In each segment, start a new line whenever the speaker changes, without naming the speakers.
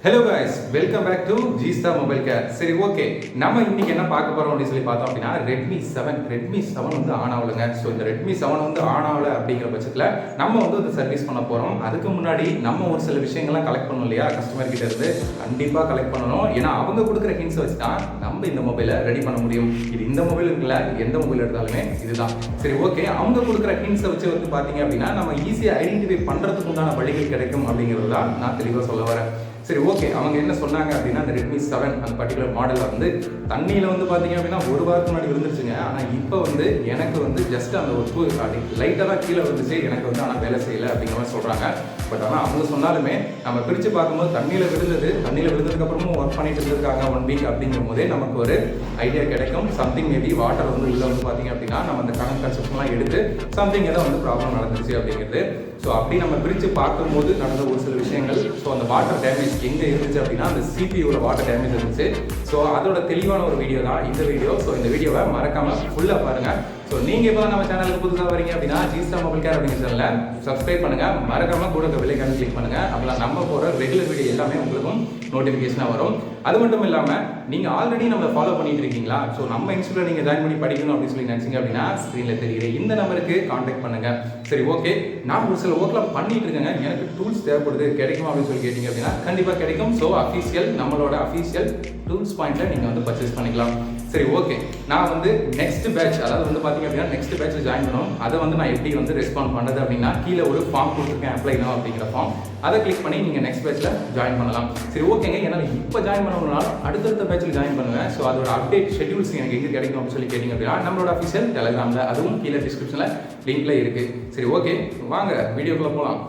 Hello guys, welcome back to G-Star Mobile Care. சரி okay, நம்ம இன்னைக்கு என்ன பார்க்க போறோம் அப்படின்னு சொல்லி பார்த்தோம் அப்படின்னா Redmi 7 வந்து ஆன் ஆகலைங்க. ஸோ இந்த Redmi 7 வந்து ஆன் ஆகலை அப்படிங்கிற பட்சத்தில் நம்ம வந்து அதை சர்வீஸ் பண்ண போகிறோம். அதுக்கு முன்னாடி நம்ம ஒரு சில விஷயங்கள்லாம் கலெக்ட் பண்ணணும் இல்லையா, கஸ்டமர் கிட்ட இருந்து கண்டிப்பாக கலெக்ட் பண்ணணும். ஏன்னா அவங்க கொடுக்குற ஹிண்ட்ஸ் வச்சு தான் நம்ம இந்த மொபைலை ரெடி பண்ண முடியும். இது இந்த மொபைல் இருக்குல்ல, எந்த மொபைல் எடுத்தாலுமே இதுதான். சரி ஓகே, அவங்க கொடுக்குற ஹிண்ட்ஸை வச்சு வந்து பார்த்தீங்க அப்படின்னா நம்ம ஈஸியாக ஐடென்டிஃபை பண்ணுறதுக்கு உண்டான வழிகள் கிடைக்கும் அப்படிங்கிறது தான் நான் தெளிவாக சொல்ல வரேன். சரி ஓகே, அவங்க என்ன சொன்னாங்க அப்படின்னா அந்த Redmi 7 அந்த பர்டிகுலர் மாடலில் வந்து தண்ணியில் வந்து பார்த்தீங்க அப்படின்னா ஒரு வாரத்துக்கு முன்னாடி விழுந்துருச்சுங்க. ஆனால் இப்போ வந்து எனக்கு வந்து ஜஸ்ட் அந்த ஒரு லைட்டாக தான் கீழே வந்துச்சு, எனக்கு வந்து ஆனால் வேலை செய்யலை அப்படிங்கிற மாதிரி சொல்கிறாங்க. பட் ஆனால் அவங்க சொன்னாலுமே நம்ம பிரித்து பார்க்கும்போது தண்ணியில் விழுந்ததுக்கப்புறமும் ஒர்க் பண்ணிட்டு இருந்திருக்காங்க 1 வீக் அப்படிங்கும் போதே நமக்கு ஒரு ஐடியா கிடைக்கும். சம்திங் மேபி வாட்டர் வந்து உள்ளே வந்து பார்த்தீங்க அப்படின்னா நம்ம அந்த கரண்ட் கன்செப்ட்லாம் எடுத்து சம்திங் ஏதோ வந்து ப்ராப்ளம் நடந்துச்சு அப்படிங்கிறது. ஸோ அப்படி நம்ம பிரித்து பார்க்கும்போது நடந்த ஒரு சில விஷயங்கள். ஸோ அந்த வாட்டர் டேமேஜ் எங்கே இருந்துச்சு அப்படின்னா அந்த CPU வாட்டர் டேமேஜ் இருந்துச்சு. ஸோ அதோட தெளிவான ஒரு வீடியோ தான் இந்த வீடியோ. ஸோ இந்த வீடியோவை மறக்காமல் ஃபுல்லாக பாருங்கள். ஸோ நீங்கள் இப்போ நம்ம சேனலுக்கு புதுசாக வரீங்க அப்படின்னா G-Star Mobile Care அப்படிங்கிற சேனலில் சப்ஸ்கிரைப் பண்ணுங்கள், மறக்காமல் கூட பெல்லைக்கான கிளிக் பண்ணுங்கள். அப்போலாம் நம்ம போகிற ரெகுலர் வீடியோ எல்லாமே உங்களுக்கும் நோட்டிஃபிகேஷனாக வரும். அது மட்டும் இல்லாமல் நீங்கள் ஆல்ரெடி நம்மளை ஃபாலோ பண்ணிட்டு இருக்கீங்களா, ஸோ நம்ம இன்ஸ்டியூட்டில் நீங்கள் ஜாயின் பண்ணி படிக்கணும் அப்படின்னு சொல்லி நினச்சிங்க அப்படின்னா ஸ்க்ரீனில் தெரிகிற இந்த நம்பருக்கு கான்டாக்ட் பண்ணுங்கள். சரி ஓகே, நான் ஒரு சில ஒர்க்லாம் பண்ணிட்டு இருக்கேங்க, எனக்கு டூல்ஸ் தேவைப்படுது, கிடைக்கும் அப்படின்னு சொல்லி கேட்டிங்க அப்படின்னா கண்டிப்பாக கிடைக்கும். ஸோ நம்மளோட அஃபீஷியல் டூல்ஸ் பாயிண்ட்டில் நீங்கள் வந்து பர்ச்சேஸ் பண்ணிக்கலாம். சரி ஓகே, நான் வந்து நெக்ஸ்ட் பேட்ச், அதாவது வந்து பார்த்தீங்க அப்படின்னா நெக்ஸ்ட் பேட்ச் ஜாயின் பண்ணணும். அதை வந்து நான் எப்படி வந்து ரெஸ்பாண்ட் பண்ணுறது அப்படின்னா கீழே ஒரு ஃபார்ம் கொடுத்துருக்கேன், அப்ளை நோ அப்படிங்கிற ஃபார்ம். அதை கிளிக் பண்ணி நீங்கள் நெக்ஸ்ட் பேட்சில் ஜாயின் பண்ணலாம். சரி ஓகேங்க, என்னால் இப்போ ஜாயின் பண்ணணும்னால அடுத்தடுத்த பேட்சில் ஜாயின் பண்ணுவேன். ஸோ அதோட அப்டேட் ஷெட்யூல்ஸ் எனக்கு எங்கே கிடைக்கும் அப்படின்னு சொல்லி கேட்டிங்க அப்படின்னா நம்மளோட அஃபிஷியல் டெலிகிராமில், அதுவும் கீழே டிஸ்கிரிப்ஷனில் லிங்க்ல இருக்குது. சரி ஓகே, வாங்க வீடியோக்குள்ளே போகலாம்.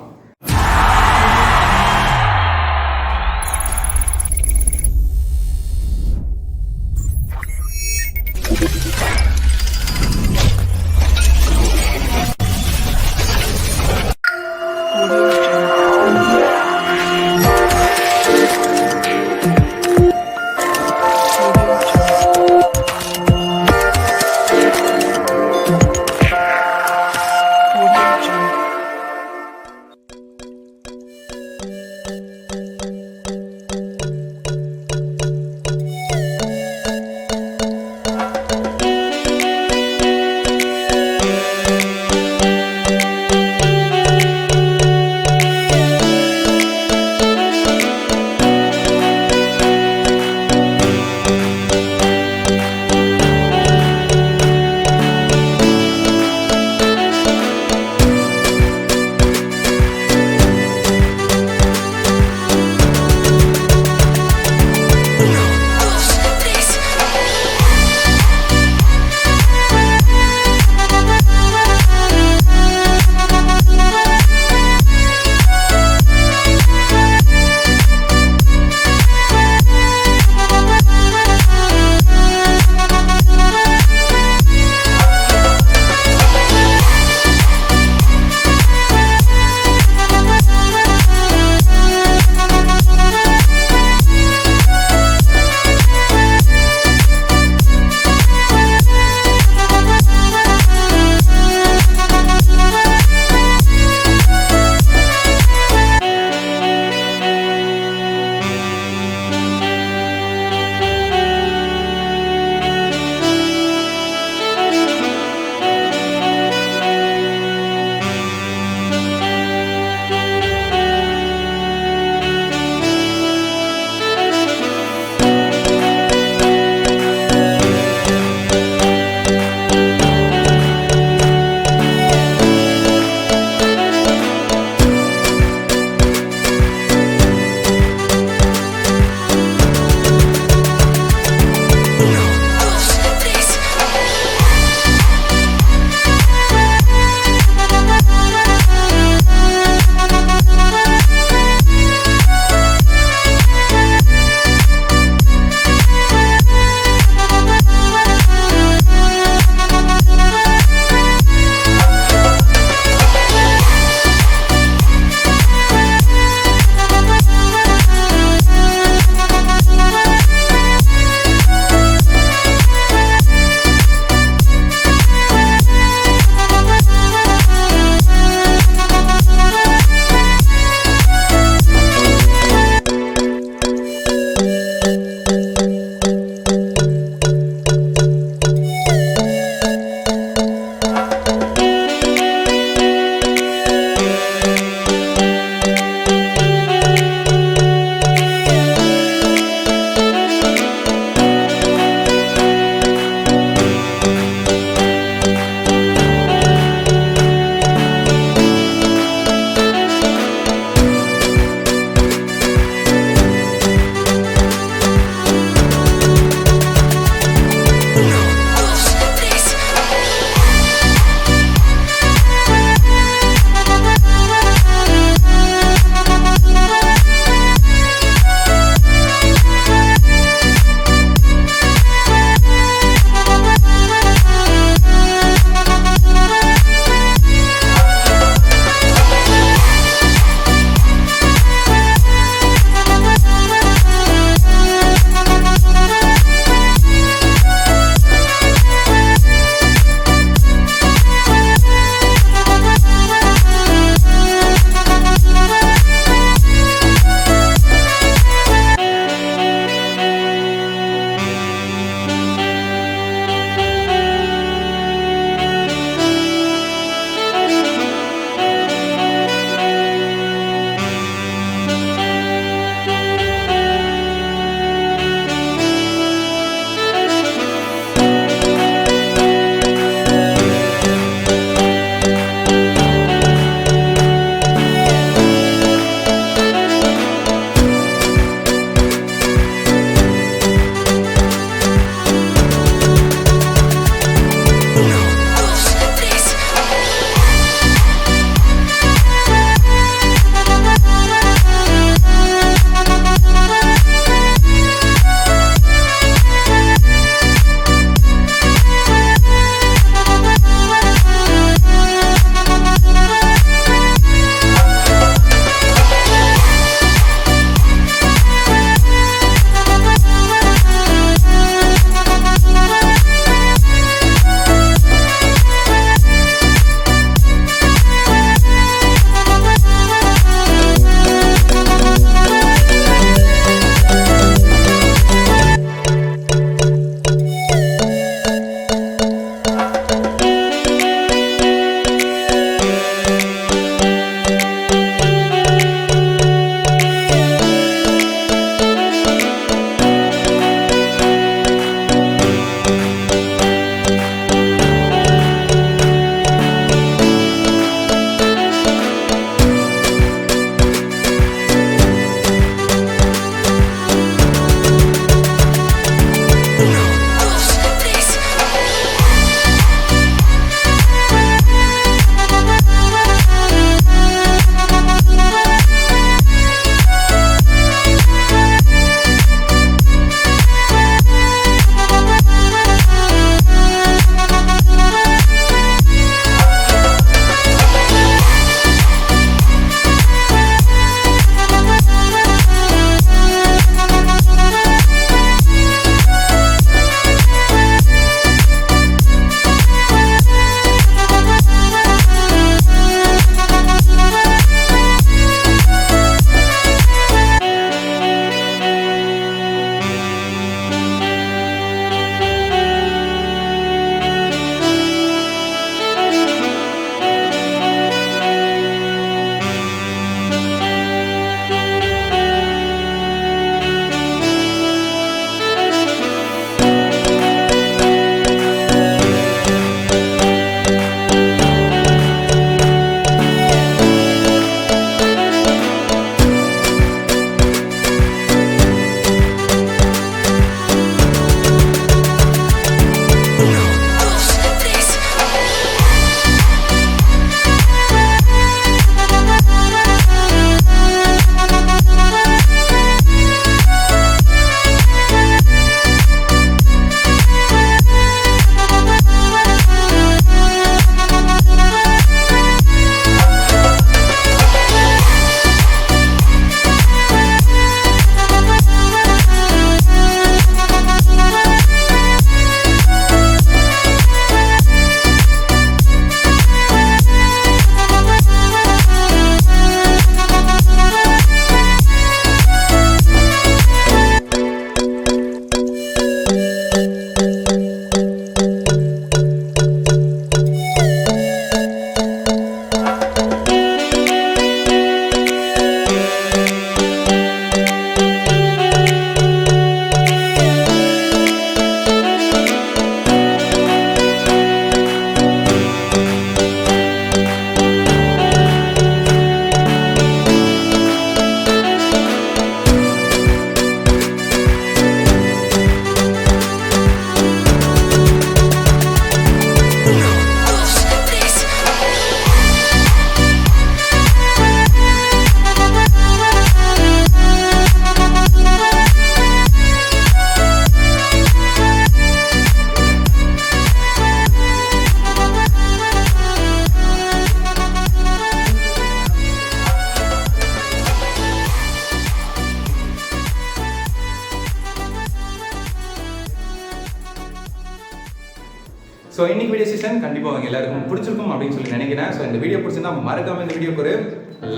ஸோ இன்னைக்கு வீடியோ செஷன் கண்டிப்பாக அவங்க எல்லாருக்கும் பிடிச்சிருக்கும் அப்படின்னு சொல்லி நினைக்கிறேன். ஸோ இந்த வீடியோ பிடிச்சிருந்தா மறக்காம இந்த வீடியோக்கு ஒரு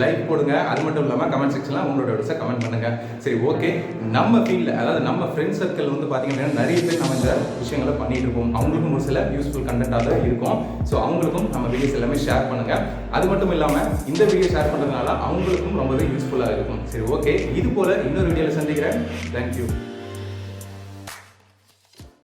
லைக் போடுங்க. அது மட்டும் இல்லாமல் கமெண்ட் செக்ஷனில் உங்களோட டவுட்ஸை கமெண்ட் பண்ணுங்க. சரி ஓகே, நம்ம ஃபீல்டில் அதாவது நம்ம ஃப்ரெண்ட் சர்க்கிள் வந்து பார்த்தீங்கன்னா நிறைய பேர் நம்ம இந்த விஷயங்களை பண்ணிட்டு இருக்கோம். அவங்களுக்கும் ஒரு சில யூஸ்ஃபுல் கண்டென்ட்டாக இருக்கும். ஸோ அவங்களுக்கும் நம்ம வீடியோஸ் எல்லாமே ஷேர் பண்ணுங்க. அது மட்டும் இல்லாமல் இந்த வீடியோ ஷேர் பண்ணுறதுனால அவங்களுக்கும் ரொம்பவே யூஸ்ஃபுல்லாக இருக்கும். சரி ஓகே, இது போல இன்னொரு வீடியோவில் சந்திக்கிறேன். தேங்க்யூ.